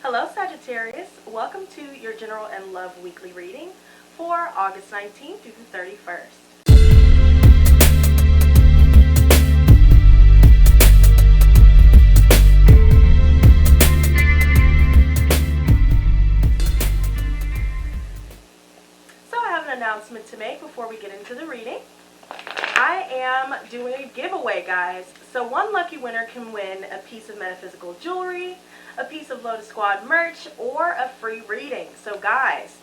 Hello Sagittarius, welcome to your General and Love Weekly reading for August 19th through the 31st. So I have an announcement to make before we get into the reading. I am doing a giveaway, guys. So one lucky winner can win a piece of metaphysical jewelry, a piece of Lotus Squad merch, or a free reading. So guys,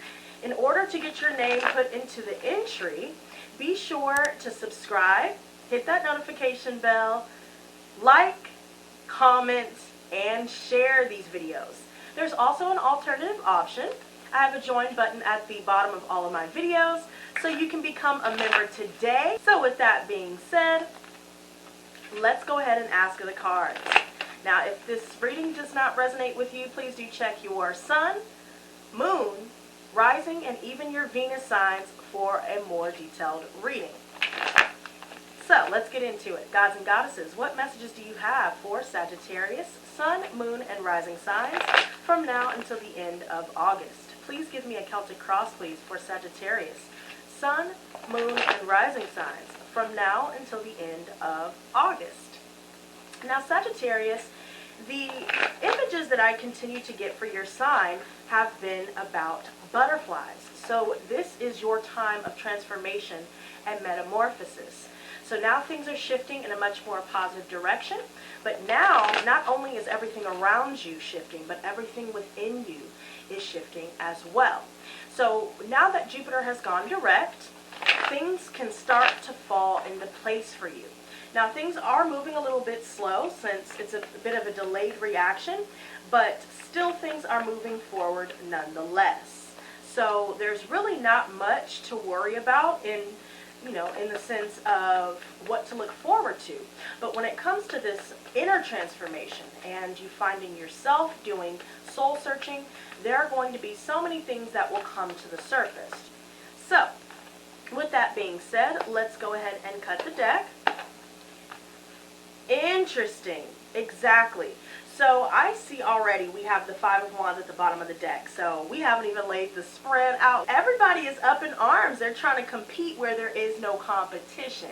in order to get your name put into the entry, be sure to subscribe, hit that notification bell, like, comment, and share these videos. There's also an alternative option. I have a join button at the bottom of all of my videos, so you can become a member today. So with that being said, let's go ahead and ask the cards. Now, if this reading does not resonate with you, please do check your sun, moon, rising, and even your Venus signs for a more detailed reading. So let's get into it. Gods and goddesses, what messages do you have for Sagittarius, sun, moon, and rising signs from now until the end of August? Please give me a Celtic cross, please, for Sagittarius, sun, moon, and rising signs from now until the end of August. Now, Sagittarius, the images that I continue to get for your sign have been about butterflies. So this is your time of transformation and metamorphosis. So now things are shifting in a much more positive direction. But now, not only is everything around you shifting, but everything within you is shifting as well. So now that Jupiter has gone direct, things can start to fall into place for you. Now things are moving a little bit slow since it's a bit of a delayed reaction, but still things are moving forward nonetheless. So there's really not much to worry about in the sense of what to look forward to. But when it comes to this inner transformation and you finding yourself doing soul searching, there are going to be so many things that will come to the surface. So with that being said, let's go ahead and cut the deck. Interesting. Exactly. So I see already we have the Five of Wands at the bottom of the deck. So we haven't even laid the spread out. Everybody is up in arms. They're trying to compete where there is no competition.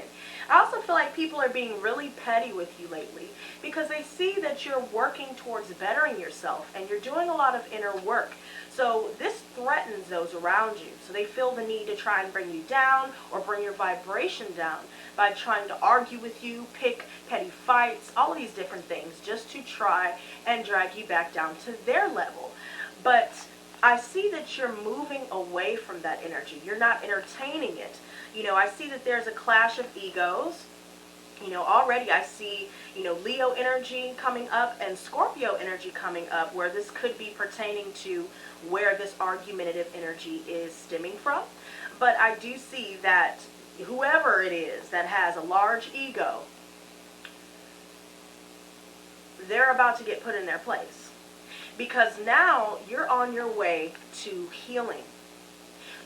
I also feel like people are being really petty with you lately because they see that you're working towards bettering yourself and you're doing a lot of inner work. So this threatens those around you. So they feel the need to try and bring you down or bring your vibration down by trying to argue with you, pick petty fights, all of these different things just to try and drag you back down to their level. But I see that you're moving away from that energy. You're not entertaining it. I see that there's a clash of egos. Already I see, Leo energy coming up and Scorpio energy coming up, where this could be pertaining to where this argumentative energy is stemming from. But I do see that whoever it is that has a large ego, they're about to get put in their place. Because now you're on your way to healing.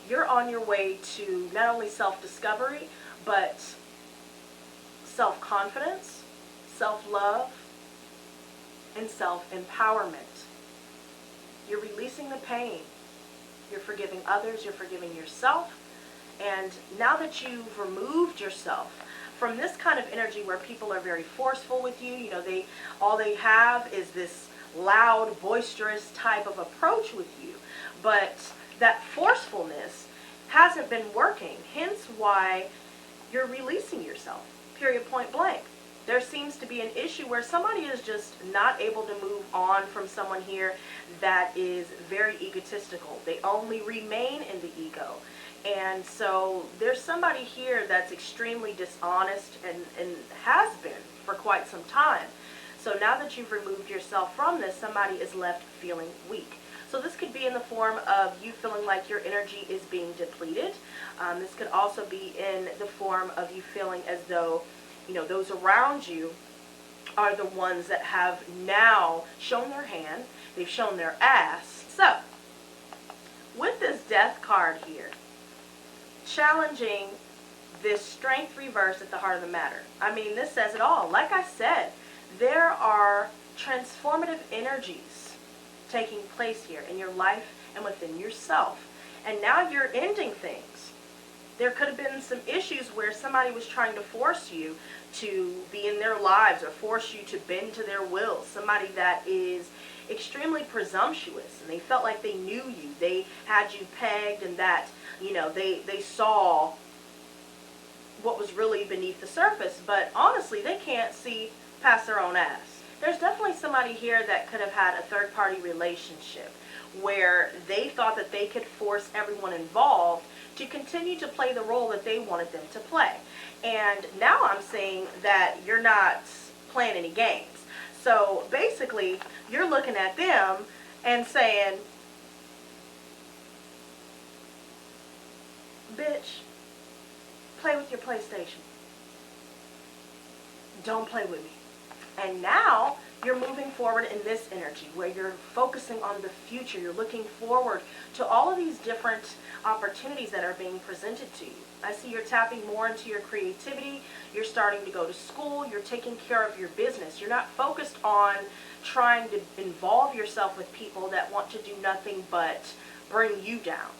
You're on your way to not only self-discovery, but self-confidence, self-love, and self-empowerment. You're releasing the pain. You're forgiving others. You're forgiving yourself. And now that you've removed yourself from this kind of energy where people are very forceful with you, all they have is this loud, boisterous type of approach with you. But that forcefulness hasn't been working, hence why you're releasing yourself, period, point blank. There seems to be an issue where somebody is just not able to move on from someone here that is very egotistical. They only remain in the ego. And so there's somebody here that's extremely dishonest and has been for quite some time. So now that you've removed yourself from this, somebody is left feeling weak. So this could be in the form of you feeling like your energy is being depleted. This could also be in the form of you feeling as though, those around you are the ones that have now shown their hand. They've shown their ass. So with this Death card here, challenging this Strength reverse at the heart of the matter. I mean, this says it all. Like I said, there are transformative energies taking place here in your life and within yourself. And now you're ending things. There could have been some issues where somebody was trying to force you to be in their lives or force you to bend to their will. Somebody that is extremely presumptuous and they felt like they knew you. They had you pegged and that, you know, they saw what was really beneath the surface. But honestly, they can't see past their own ass. There's definitely somebody here that could have had a third-party relationship where they thought that they could force everyone involved to continue to play the role that they wanted them to play. And now I'm saying that you're not playing any games. So basically, you're looking at them and saying, bitch, play with your PlayStation. Don't play with me. And now you're moving forward in this energy where you're focusing on the future. You're looking forward to all of these different opportunities that are being presented to you. I see you're tapping more into your creativity. You're starting to go to school. You're taking care of your business. You're not focused on trying to involve yourself with people that want to do nothing but bring you down.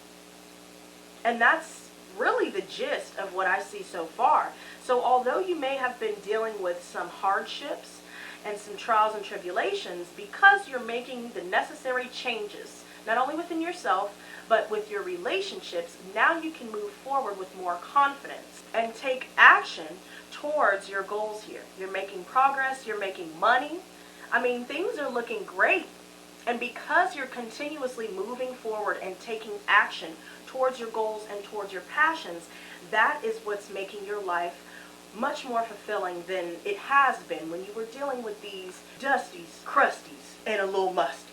And that's really the gist of what I see so far. So although you may have been dealing with some hardships and some trials and tribulations, because you're making the necessary changes, not only within yourself, but with your relationships, now you can move forward with more confidence and take action towards your goals here. You're making progress, you're making money. I mean, things are looking great. And because you're continuously moving forward and taking action towards your goals and towards your passions, that is what's making your life much more fulfilling than it has been when you were dealing with these dusties, crusties, and a little musties.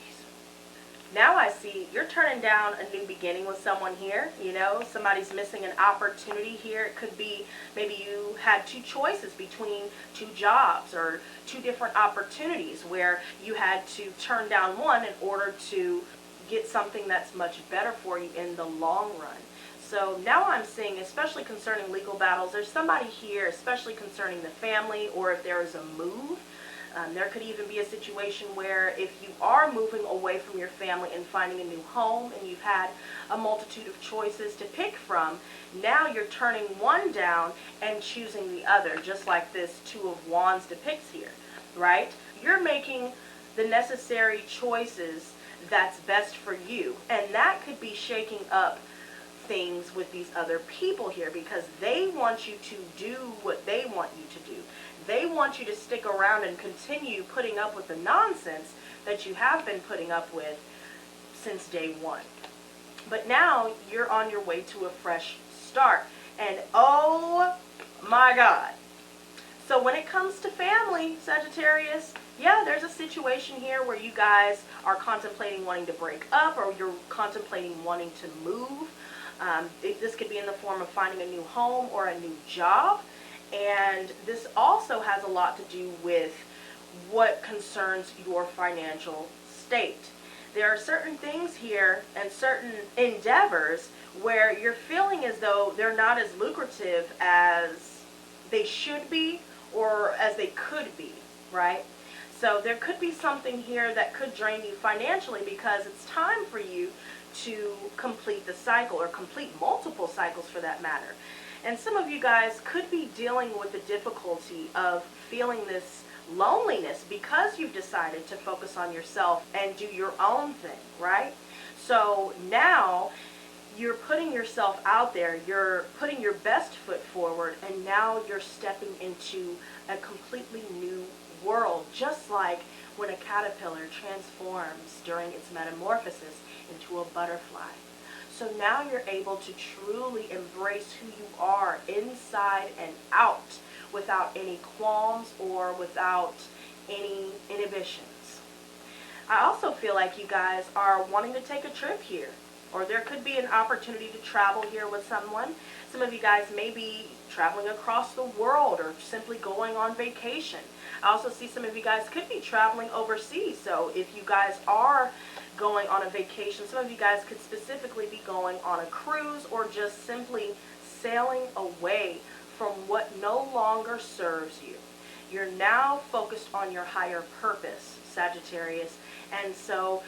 Now I see you're turning down a new beginning with someone here. You know, somebody's missing an opportunity here. It could be maybe you had two choices between two jobs or two different opportunities where you had to turn down one in order to get something that's much better for you in the long run. So now I'm seeing, especially concerning legal battles, there's somebody here, especially concerning the family, or if there is a move. There could even be a situation where if you are moving away from your family and finding a new home and you've had a multitude of choices to pick from, now you're turning one down and choosing the other, just like this Two of Wands depicts here, right? You're making the necessary choices that's best for you, and that could be shaking up things with these other people here because they want you to do what they want you to do. They want you to stick around and continue putting up with the nonsense that you have been putting up with since day one. But now you're on your way to a fresh start. And oh my God. So when it comes to family, Sagittarius, yeah, there's a situation here where you guys are contemplating wanting to break up, or you're contemplating wanting to move. This could be in the form of finding a new home or a new job. And this also has a lot to do with what concerns your financial state. There are certain things here and certain endeavors where you're feeling as though they're not as lucrative as they should be or as they could be, right? So there could be something here that could drain you financially because it's time for you to complete the cycle, or complete multiple cycles for that matter. And some of you guys could be dealing with the difficulty of feeling this loneliness because you've decided to focus on yourself and do your own thing, right? So now you're putting yourself out there, you're putting your best foot forward, and now you're stepping into a completely new world, just like when a caterpillar transforms during its metamorphosis into a butterfly. So now you're able to truly embrace who you are inside and out without any qualms or without any inhibitions. I also feel like you guys are wanting to take a trip here, or there could be an opportunity to travel here with someone. Some of you guys may be traveling across the world or simply going on vacation. I also see some of you guys could be traveling overseas. So if you guys are going on a vacation, some of you guys could specifically be going on a cruise or just simply sailing away from what no longer serves you. You're now focused on your higher purpose, Sagittarius, and so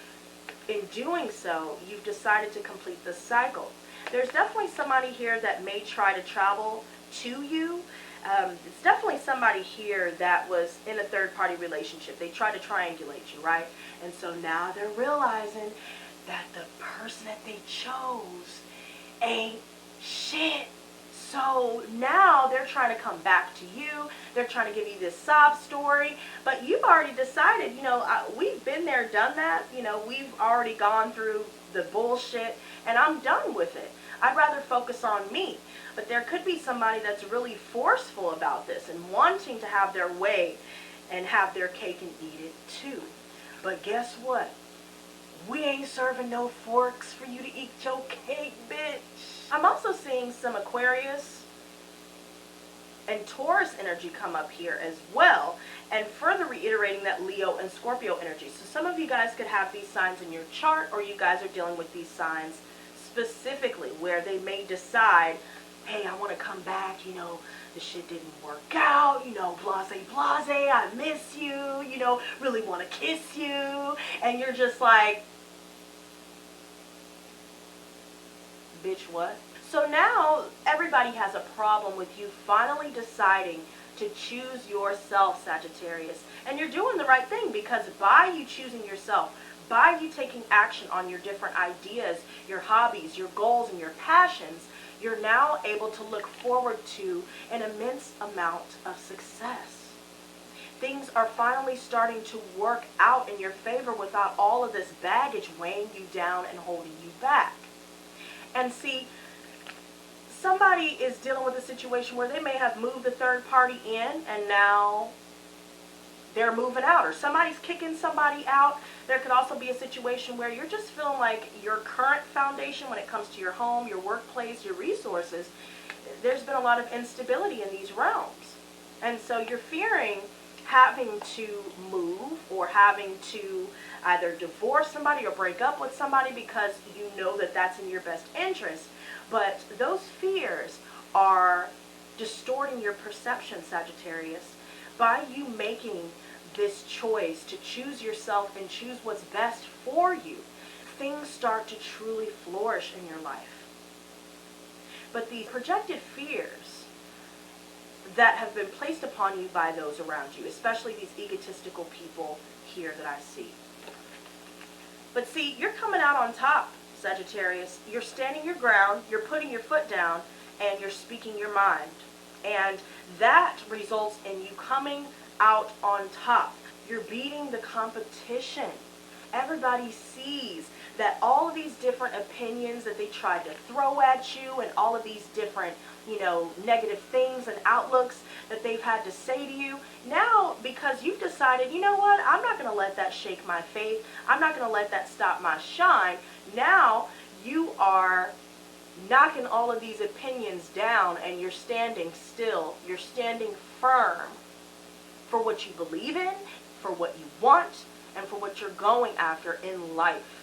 in doing so, you've decided to complete the cycle. There's definitely somebody here that may try to travel to you. It's definitely somebody here that was in a third-party relationship. They tried to triangulate you, right? And so now they're realizing that the person that they chose ain't shit. So now they're trying to come back to you. They're trying to give you this sob story. But you've already decided, we've been there, done that. We've already gone through the bullshit, and I'm done with it. I'd rather focus on me. But there could be somebody that's really forceful about this and wanting to have their way and have their cake and eat it too. But guess what? We ain't serving no forks for you to eat your cake, bitch. I'm also seeing some Aquarius and Taurus energy come up here as well, and further reiterating that Leo and Scorpio energy. So some of you guys could have these signs in your chart, or you guys are dealing with these signs specifically where they may decide, hey, I want to come back, the shit didn't work out, blase, I miss you, really want to kiss you, and you're just like, bitch, what? So now everybody has a problem with you finally deciding to choose yourself, Sagittarius. And you're doing the right thing, because by you choosing yourself, by you taking action on your different ideas, your hobbies, your goals, and your passions, you're now able to look forward to an immense amount of success. Things are finally starting to work out in your favor without all of this baggage weighing you down and holding you back. And see, somebody is dealing with a situation where they may have moved the third party in and now they're moving out, or somebody's kicking somebody out. There could also be a situation where you're just feeling like your current foundation when it comes to your home, your workplace, your resources, there's been a lot of instability in these realms. And so you're fearing having to move or having to either divorce somebody or break up with somebody because you know that that's in your best interest. But those fears are distorting your perception, Sagittarius. By you making this choice to choose yourself and choose what's best for you, things start to truly flourish in your life. But the projected fears that have been placed upon you by those around you, especially these egotistical people here that I see. But see, you're coming out on top, Sagittarius. You're standing your ground, you're putting your foot down, and you're speaking your mind. And that results in you coming out on top. You're beating the competition. Everybody sees that all of these different opinions that they tried to throw at you and all of these different, negative things and outlooks that they've had to say to you. Now, because you've decided, you know what, I'm not going to let that shake my faith. I'm not going to let that stop my shine. Now, you are knocking all of these opinions down and you're standing still. You're standing firm for what you believe in, for what you want, and for what you're going after in life.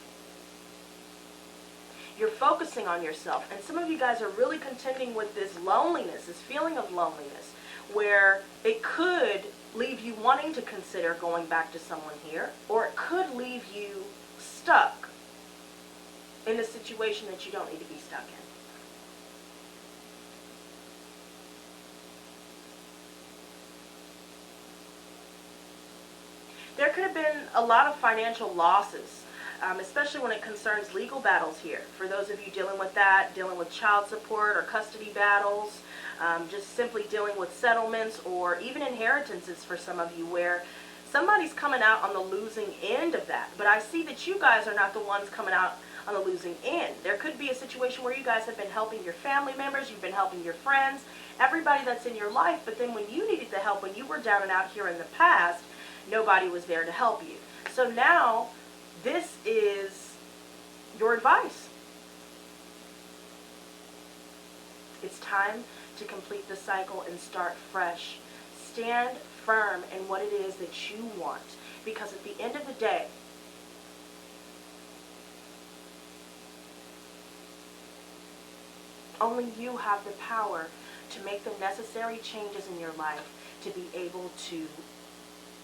You're focusing on yourself. And some of you guys are really contending with this loneliness, this feeling of loneliness, where it could leave you wanting to consider going back to someone here, or it could leave you stuck in a situation that you don't need to be stuck in. There could have been a lot of financial losses, especially when it concerns legal battles here. For those of you dealing with that, dealing with child support or custody battles, just simply dealing with settlements or even inheritances for some of you, where somebody's coming out on the losing end of that. But I see that you guys are not the ones coming out on the losing end. There could be a situation where you guys have been helping your family members, you've been helping your friends, everybody that's in your life, but then when you needed the help, when you were down and out here in the past, nobody was there to help you. So now, this is your advice. It's time to complete the cycle and start fresh. Stand firm in what it is that you want, because at the end of the day, only you have the power to make the necessary changes in your life to be able to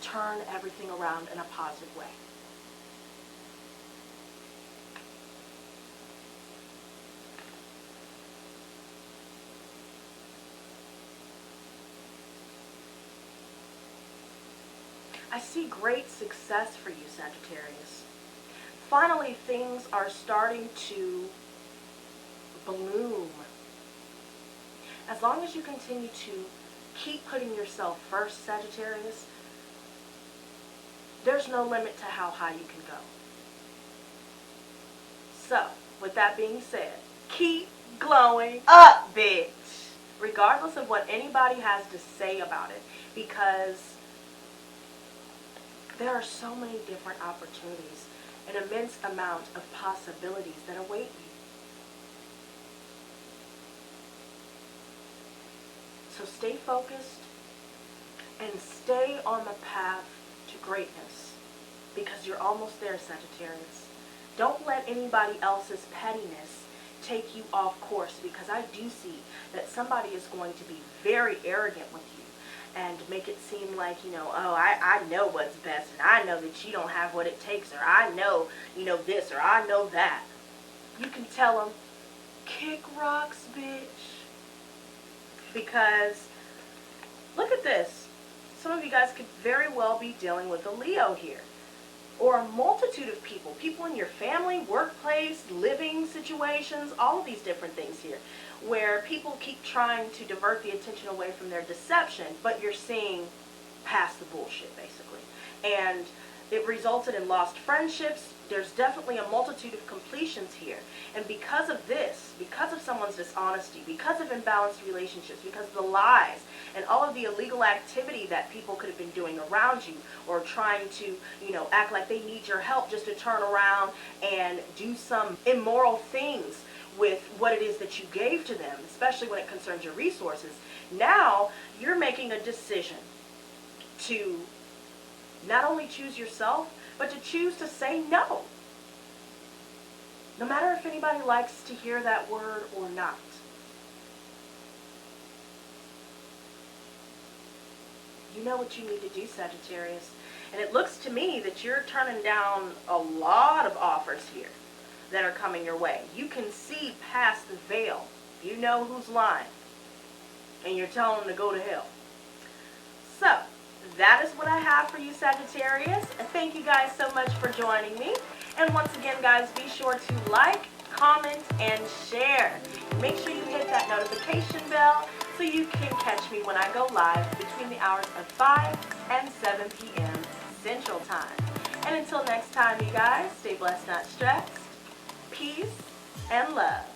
turn everything around in a positive way. see great success for you, Sagittarius. Finally, things are starting to bloom. As long as you continue to keep putting yourself first, Sagittarius, there's no limit to how high you can go. So, with that being said, keep glowing up, bitch. Regardless of what anybody has to say about it. Because there are so many different opportunities, an immense amount of possibilities that await you. So stay focused and stay on the path to greatness, because you're almost there, Sagittarius. Don't let anybody else's pettiness take you off course, because I do see that somebody is going to be very arrogant with you and make it seem like, oh, I know what's best, and I know that you don't have what it takes, or I know, this, or I know that. You can tell them, kick rocks, bitch. Because, look at this. Some of you guys could very well be dealing with a Leo here. Or a multitude of people. People in your family, workplace, living situations, all of these different things here. Where people keep trying to divert the attention away from their deception, but you're seeing past the bullshit, basically. And it resulted in lost friendships. There's definitely a multitude of completions here. And because of this, because of someone's dishonesty, because of imbalanced relationships, because of the lies, and all of the illegal activity that people could have been doing around you, or trying to, act like they need your help just to turn around and do some immoral things with what it is that you gave to them, especially when it concerns your resources. Now, you're making a decision to not only choose yourself, but to choose to say no. No matter if anybody likes to hear that word or not. You know what you need to do, Sagittarius. And it looks to me that you're turning down a lot of offers here that are coming your way. You can see past the veil. You know who's lying. And you're telling them to go to hell. So, that is what I have for you, Sagittarius. And thank you guys so much for joining me. And once again, guys, be sure to like, comment, and share. Make sure you hit that notification bell so you can catch me when I go live between the hours of 5 and 7 p.m. Central Time. And until next time, you guys, stay blessed, not stressed. Peace and love.